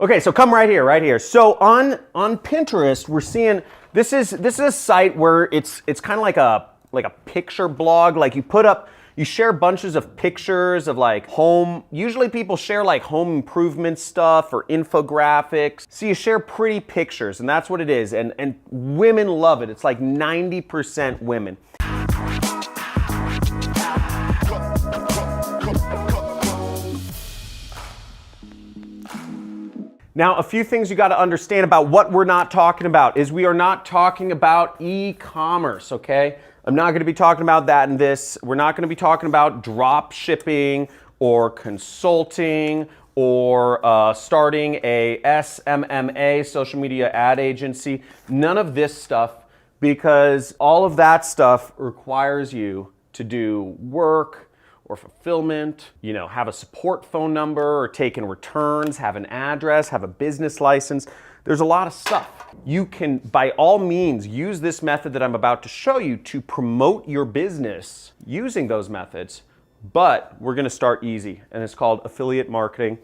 Okay, so come right here, right here. So on Pinterest, we're seeing this is a site where it's kind of like a picture blog. Like you share bunches of pictures of like home. Usually people share like home improvement stuff or infographics. So you share pretty pictures, and that's what it is. And women love it. It's like 90% women. Now, a few things you got to understand about what we're not talking about is we are not talking about e-commerce, okay? I'm not going to be talking about that in this. We're not going to be talking about drop shipping or consulting or starting a SMMA, social media ad agency. None of this stuff, because all of that stuff requires you to do work or fulfillment, have a support phone number or take in returns, have an address, have a business license. There's a lot of stuff. You can, by all means, use this method that I'm about to show you to promote your business using those methods, but we're gonna start easy, and it's called affiliate marketing.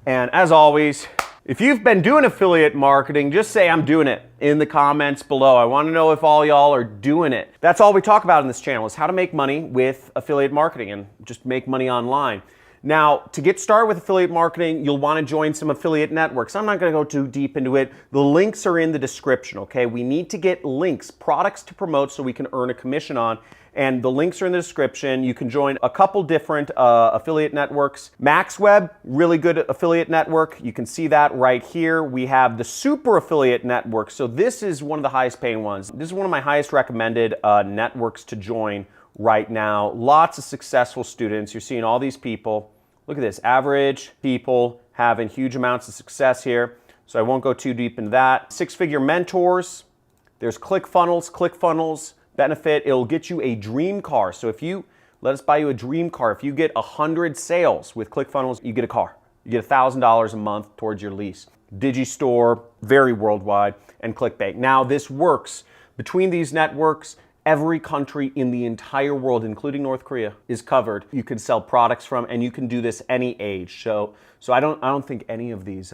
And as always, if you've been doing affiliate marketing, just say I'm doing it in the comments below. I want to know if all y'all are doing it. That's all we talk about in this channel, is how to make money with affiliate marketing and just make money online. Now, to get started with affiliate marketing, you'll want to join some affiliate networks. I'm not going to go too deep into it. The links are in the description, okay? We need to get links, products to promote so we can earn a commission on. And the links are in the description. You can join a couple different affiliate networks. MaxWeb, really good affiliate network. You can see that right here. We have the Super Affiliate Network. So this is one of the highest paying ones. This is one of my highest recommended networks to join right now. Lots of successful students. You're seeing all these people. Look at this, average people having huge amounts of success here. So I won't go too deep into that. Six-figure mentors. There's ClickFunnels benefit. It'll get you a dream car. So if you let us buy you a dream car, if you get 100 sales with ClickFunnels, you get a car. You get $1,000 a month towards your lease. Digistore, very worldwide, and ClickBank. Now this works between these networks. Every country in the entire world, including North Korea, is covered. You can sell products from, and you can do this any age. So I don't think any of these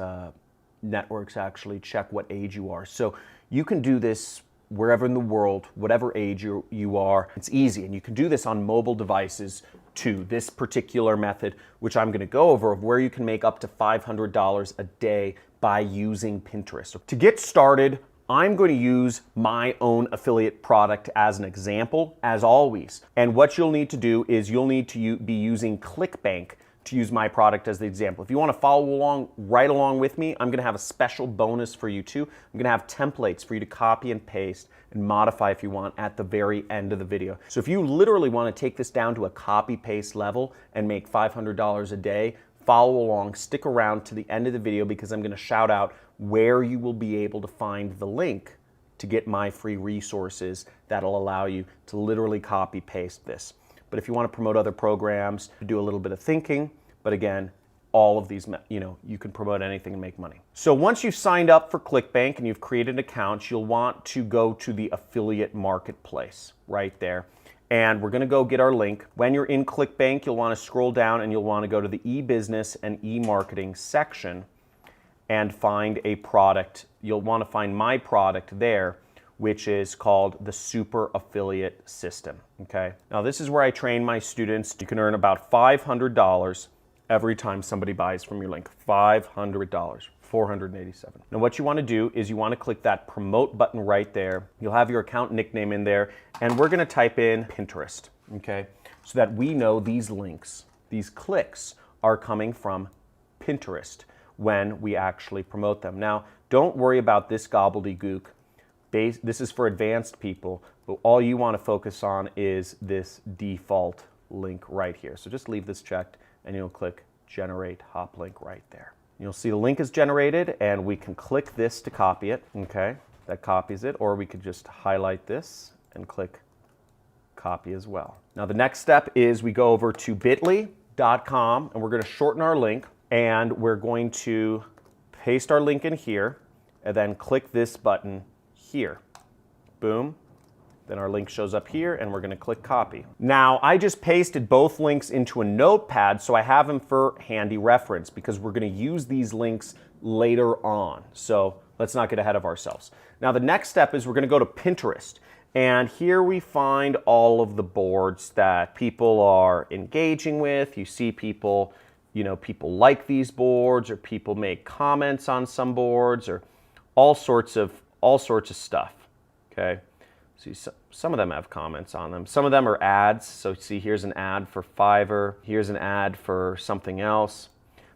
networks actually check what age you are. So you can do this wherever in the world, whatever age you are. It's easy, and you can do this on mobile devices too. This particular method, which I'm going to go over, of where you can make up to $500 a day by using Pinterest. So to get started, I'm going to use my own affiliate product as an example, as always. And what you'll need to do is you'll need to be using ClickBank to use my product as the example. If you want to follow along, right along with me, I'm going to have a special bonus for you too. I'm going to have templates for you to copy and paste and modify if you want at the very end of the video. So if you literally want to take this down to a copy-paste level and make $500 a day, follow along, stick around to the end of the video, because I'm going to shout out where you will be able to find the link to get my free resources that'll allow you to literally copy-paste this. But if you want to promote other programs, do a little bit of thinking. But again, all of these, you can promote anything and make money. So once you've signed up for ClickBank and you've created an account, you'll want to go to the affiliate marketplace right there. And we're going to go get our link. When you're in ClickBank, you'll want to scroll down and you'll want to go to the e-business and e-marketing section and find a product. You'll want to find my product there, which is called the Super Affiliate System, okay? Now this is where I train my students. You can earn about $500 every time somebody buys from your link. $500, 487. Now what you want to do is you want to click that promote button right there. You'll have your account nickname in there, and we're going to type in Pinterest, okay? So that we know these links, these clicks are coming from Pinterest when we actually promote them. Now, don't worry about this gobbledygook. This is for advanced people, but all you want to focus on is this default link right here. So just leave this checked and you'll click generate hop link right there. You'll see the link is generated, and we can click this to copy it, okay? That copies it, or we could just highlight this and click copy as well. Now the next step is we go over to bit.ly.com and we're going to shorten our link, and we're going to paste our link in here and then click this button here. Boom. Then our link shows up here, and we're going to click copy. Now, I just pasted both links into a notepad, so I have them for handy reference, because we're going to use these links later on. So let's not get ahead of ourselves. Now the next step is we're going to go to Pinterest. And here we find all of the boards that people are engaging with. You see people, people like these boards, or people make comments on some boards, or all sorts of stuff. Okay. See, some of them have comments on them. Some of them are ads. So see, here's an ad for Fiverr. Here's an ad for something else.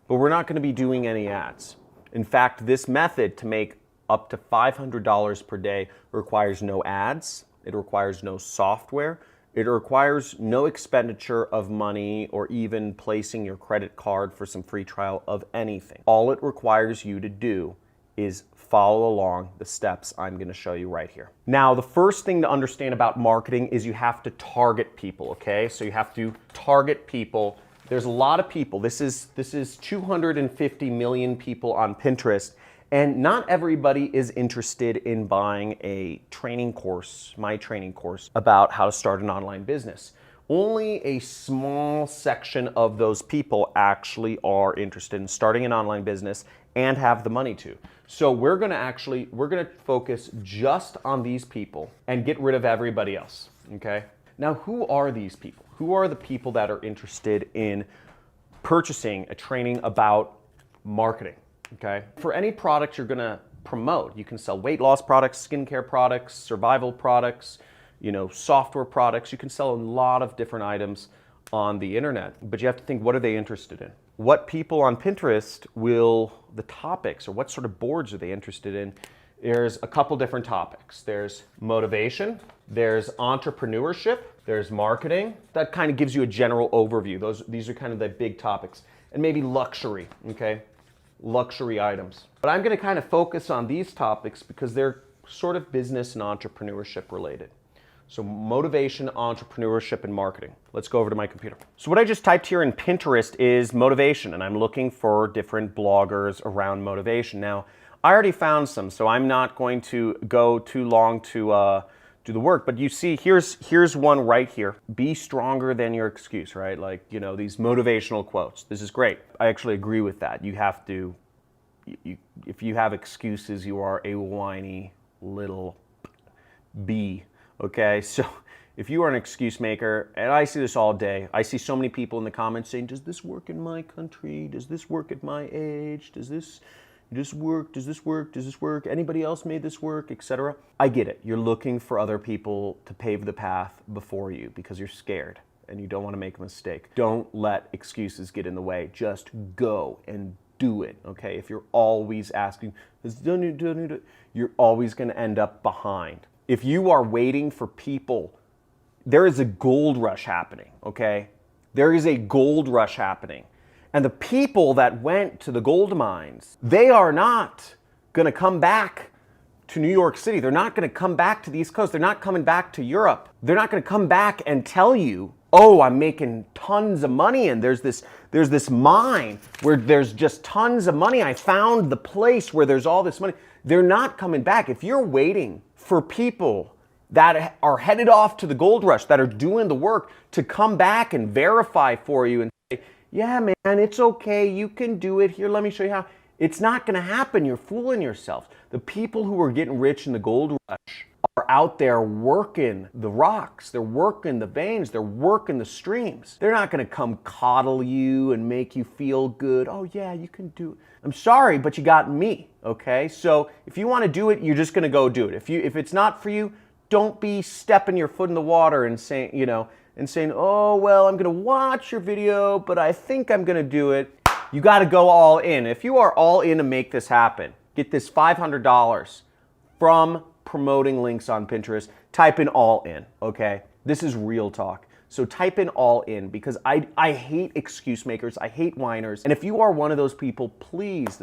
But we're not going to be doing any ads. In fact, this method to make up to $500 per day requires no ads. It requires no software. It requires no expenditure of money or even placing your credit card for some free trial of anything. All it requires you to do is follow along the steps I'm going to show you right here. Now, the first thing to understand about marketing is you have to target people, okay? So you have to target people. There's a lot of people. This is 250 million people on Pinterest, and not everybody is interested in buying a training course, my training course, about how to start an online business. Only a small section of those people actually are interested in starting an online business and have the money to. So we're gonna focus just on these people and get rid of everybody else, okay? Now, who are these people? Who are the people that are interested in purchasing a training about marketing, okay? For any product you're gonna promote, you can sell weight loss products, skincare products, survival products, software products. You can sell a lot of different items on the internet, but you have to think, what are they interested in? What people on Pinterest the topics, or what sort of boards are they interested in? There's a couple different topics. There's motivation, there's entrepreneurship, there's marketing. That kind of gives you a general overview. These are kind of the big topics. And maybe luxury, okay? Luxury items. But I'm gonna kind of focus on these topics because they're sort of business and entrepreneurship related. So motivation, entrepreneurship, and marketing. Let's go over to my computer. So what I just typed here in Pinterest is motivation, and I'm looking for different bloggers around motivation. Now, I already found some, so I'm not going to go too long to do the work, but you see, here's one right here. Be stronger than your excuse, right? Like, these motivational quotes. This is great. I actually agree with that. You have to, if you have excuses, you are a whiny little bee. Okay, so if you are an excuse maker, and I see this all day, I see so many people in the comments saying, does this work in my country? Does this work at my age? Does this work? Does this work? Does this work? Anybody else made this work, etc.? I get it. You're looking for other people to pave the path before you because you're scared and you don't want to make a mistake. Don't let excuses get in the way. Just go and do it, okay? If you're always asking, you're always going to end up behind. If you are waiting for people, there is a gold rush happening, okay? There is a gold rush happening. And the people that went to the gold mines, they are not gonna come back to New York City. They're not gonna come back to the East Coast. They're not coming back to Europe. They're not gonna come back and tell you, oh, I'm making tons of money and there's this mine where there's just tons of money. I found the place where there's all this money. They're not coming back. If you're waiting for people that are headed off to the gold rush, that are doing the work to come back and verify for you and say, yeah, man, it's okay, you can do it. Here, let me show you how. It's not gonna happen. You're fooling yourself. The people who are getting rich in the gold rush are out there working the rocks. They're working the veins. They're working the streams. They're not gonna come coddle you and make you feel good. Oh yeah, you can do it. I'm sorry, but you got me, okay? So if you wanna do it, you're just gonna go do it. If it's not for you, don't be stepping your foot in the water and saying, oh, well, I'm gonna watch your video, but I think I'm gonna do it. You gotta go all in. If you are all in to make this happen, get this $500 from promoting links on Pinterest, type in all in, okay? This is real talk. So type in all in because I hate excuse makers, I hate whiners. And if you are one of those people, please,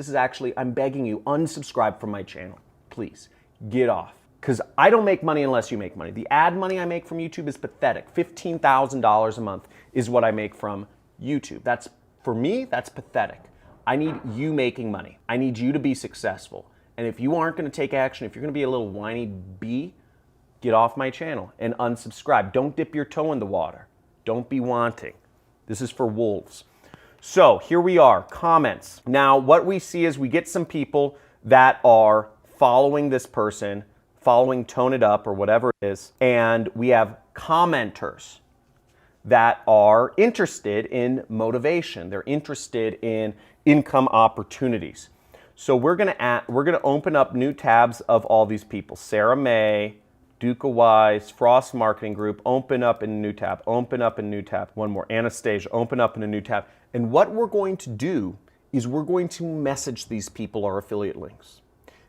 I'm begging you, unsubscribe from my channel. Please, get off. Because I don't make money unless you make money. The ad money I make from YouTube is pathetic. $15,000 a month is what I make from YouTube. For me, that's pathetic. I need you making money. I need you to be successful. And if you aren't gonna take action, if you're gonna be a little whiny bee, get off my channel and unsubscribe. Don't dip your toe in the water. Don't be wanting. This is for wolves. So here we are, comments. Now what we see is we get some people that are following this person, following Tone It Up or whatever it is, and we have commenters that are interested in motivation. They're interested in income opportunities. So we're gonna open up new tabs of all these people. Sarah May, Duca Wise, Frost Marketing Group, open up in a new tab, open up in a new tab. One more, Anastasia, open up in a new tab. And what we're going to do is we're going to message these people our affiliate links.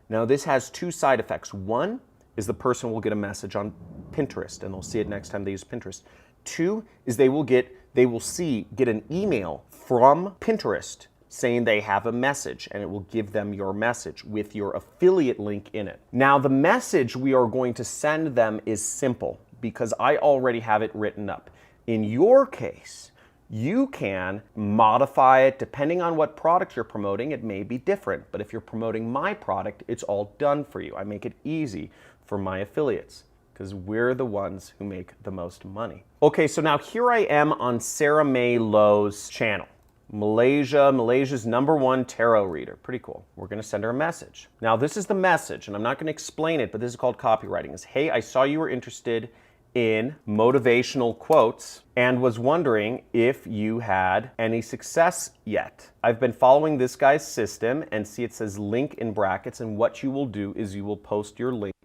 Now this has two side effects. One is the person will get a message on Pinterest and they'll see it next time they use Pinterest. Two is they will get an email from Pinterest saying they have a message, and it will give them your message with your affiliate link in it. Now the message we are going to send them is simple because I already have it written up. In your case, you can modify it depending on what product you're promoting. It may be different, but if you're promoting my product, it's all done for you. I make it easy for my affiliates because we're the ones who make the most money. Okay, so now here I am on Sarah May Lowe's channel. Malaysia's #1 tarot reader. Pretty cool. We're gonna send her a message. Now this is the message, and I'm not gonna explain it, but this is called copywriting. It's, hey, I saw you were interested in motivational quotes and was wondering if you had any success yet. I've been following this guy's system and see it says link in brackets, and what you will do is you will post your link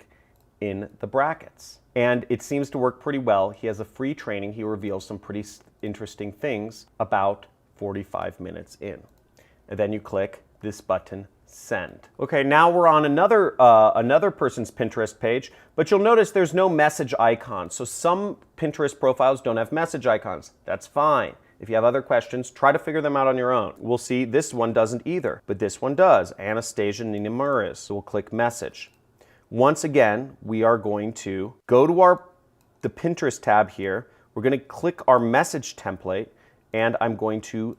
in the brackets. And it seems to work pretty well. He has a free training. He reveals some pretty interesting things about 45 minutes in. And then you click this button, send. Okay, now we're on another person's Pinterest page, but you'll notice there's no message icon. So some Pinterest profiles don't have message icons. That's fine. If you have other questions, try to figure them out on your own. We'll see this one doesn't either, but this one does. Anastasia Nina Murris. So we'll click message. Once again, we are going to go to the Pinterest tab here. We're going to click our message template, and I'm going to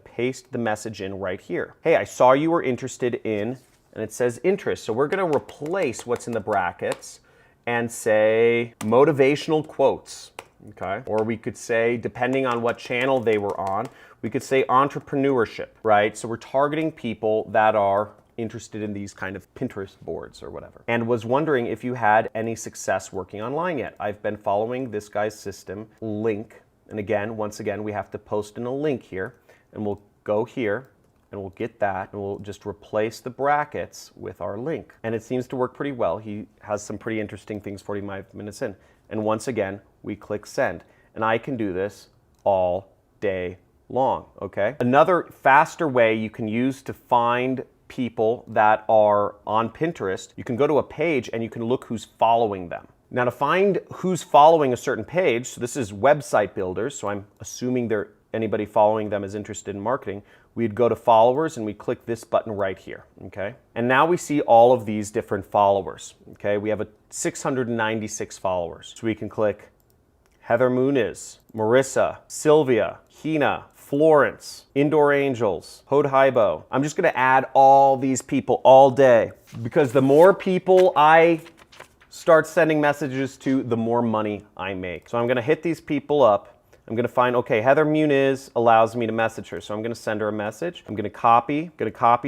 paste the message in right here. Hey, I saw you were interested in, and it says interest. So we're going to replace what's in the brackets and say motivational quotes. Okay. Or we could say, depending on what channel they were on, we could say entrepreneurship, right? So we're targeting people that are interested in these kind of Pinterest boards or whatever, and was wondering if you had any success working online yet. I've been following this guy's system link, and again, once again, we have to post in a link here, and we'll go here and we'll get that, and we'll just replace the brackets with our link. And it seems to work pretty well. He has some pretty interesting things 45 minutes in. And once again, we click send. And I can do this all day long, okay? Another faster way you can use to find people that are on Pinterest, you can go to a page and you can look who's following them. Now to find who's following a certain page, so this is website builders, so I'm assuming anybody following them is interested in marketing, we'd go to followers and we click this button right here, okay? And now we see all of these different followers, okay? We have 696 followers. So we can click Heather Muniz, Marissa, Sylvia, Hina, Florence, Indoor Angels, Hodhaibo. I'm just gonna add all these people all day because the more people I start sending messages to, the more money I make. So I'm gonna hit these people up. I'm gonna find, okay, Heather Muniz allows me to message her. So I'm gonna send her a message. I'm gonna copy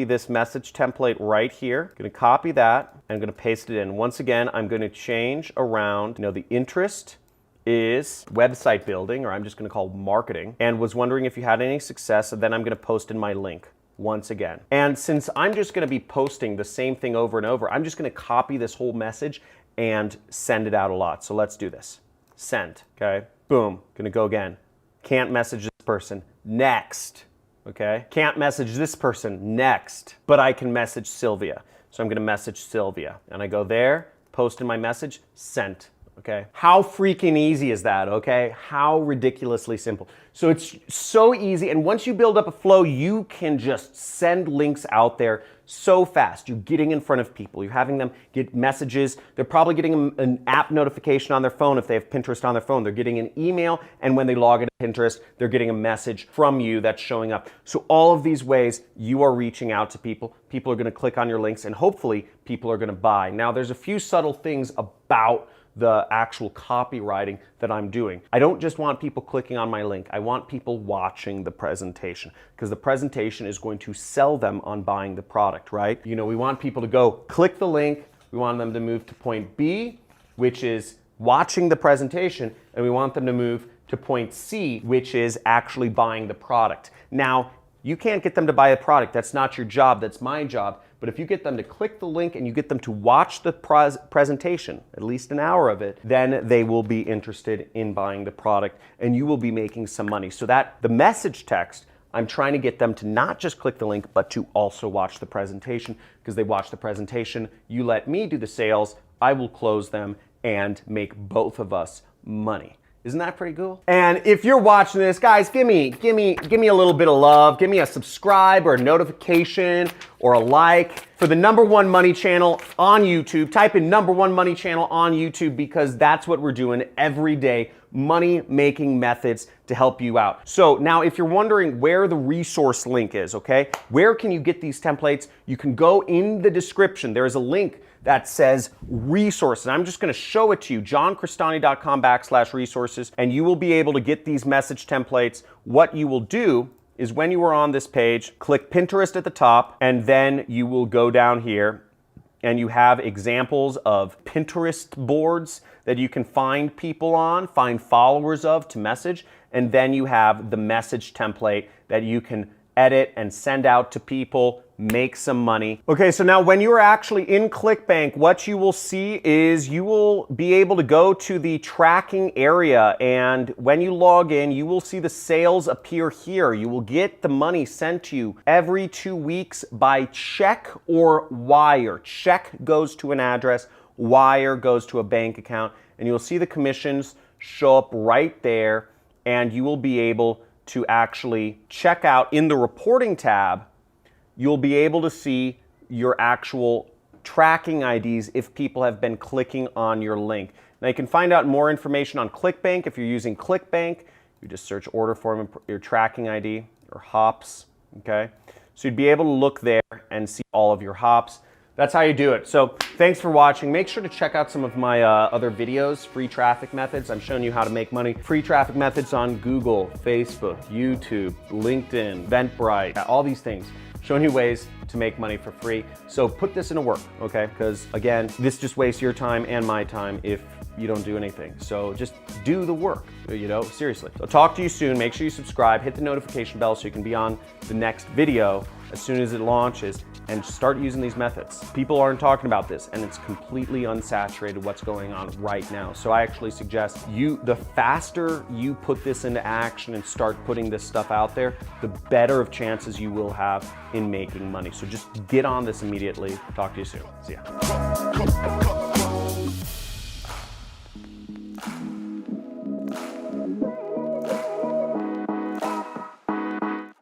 this message template right here. I'm gonna copy that and I'm gonna paste it in. Once again, I'm gonna change around, the interest is website building, or I'm just gonna call marketing, and was wondering if you had any success, and then I'm gonna post in my link once again. And since I'm just gonna be posting the same thing over and over, I'm just gonna copy this whole message and send it out a lot. So let's do this. Send, okay? Boom, gonna go again. Can't message this person, next, okay? Can't message this person, next, but I can message Sylvia. So I'm gonna message Sylvia, and I go there, post in my message, sent. Okay. How freaking easy is that, okay? How ridiculously simple. So it's so easy, and once you build up a flow, you can just send links out there so fast. You're getting in front of people. You're having them get messages. They're probably getting an app notification on their phone if they have Pinterest on their phone. They're getting an email, and when they log into Pinterest, they're getting a message from you that's showing up. So all of these ways, you are reaching out to people. People are gonna click on your links, and hopefully, people are gonna buy. Now, there's a few subtle things about the actual copywriting that I'm doing. I don't just want people clicking on my link. I want people watching the presentation, because the presentation is going to sell them on buying the product, right? You know, we want people to go click the link. We want them to move to point B, which is watching the presentation, and we want them to move to point C, which is actually buying the product. Now, you can't get them to buy a product. That's not your job. That's my job. But if you get them to click the link and you get them to watch the presentation, at least an hour of it, then they will be interested in buying the product and you will be making some money. So that the message text, I'm trying to get them to not just click the link, but to also watch the presentation, because they watch the presentation. You let me do the sales, I will close them and make both of us money. Isn't that pretty cool? And if you're watching this, guys, give me a little bit of love. Give me a subscribe or a notification or a like for the #1 money channel on YouTube. Type in #1 money channel on YouTube, because that's what we're doing every day. Money making methods to help you out. So now if you're wondering where the resource link is, okay, where can you get these templates? You can go in the description. There is a link that says resources. I'm just gonna show it to you, johncrestani.com/resources, and you will be able to get these message templates. What you will do is, when you are on this page, click Pinterest at the top, and then you will go down here and you have examples of Pinterest boards that you can find people on, find followers of to message, and then you have the message template that you can edit and send out to people, make some money. Okay, so now when you are actually in ClickBank, what you will see is you will be able to go to the tracking area, and when you log in, you will see the sales appear here. You will get the money sent to you every 2 weeks by check or wire. Check goes to an address, wire goes to a bank account, and you'll see the commissions show up right there, and you will be able to actually check out in the reporting tab. You'll be able to see your actual tracking IDs if people have been clicking on your link. Now you can find out more information on ClickBank. If you're using ClickBank, you just search order form and your tracking ID or hops, okay? So you'd be able to look there and see all of your hops. That's how you do it. So thanks for watching. Make sure to check out some of my other videos, free traffic methods. I'm showing you how to make money. Free traffic methods on Google, Facebook, YouTube, LinkedIn, Eventbrite, all these things. Showing you ways to make money for free. So put this into work, okay? Because again, this just wastes your time and my time if you don't do anything. So just do the work, you know, seriously. So talk to you soon. Make sure you subscribe, hit the notification bell so you can be on the next video as soon as it launches, and start using these methods. People aren't talking about this, and it's completely unsaturated what's going on right now. So I actually suggest the faster you put this into action and start putting this stuff out there, the better of chances you will have in making money. So just get on this immediately. Talk to you soon. See ya.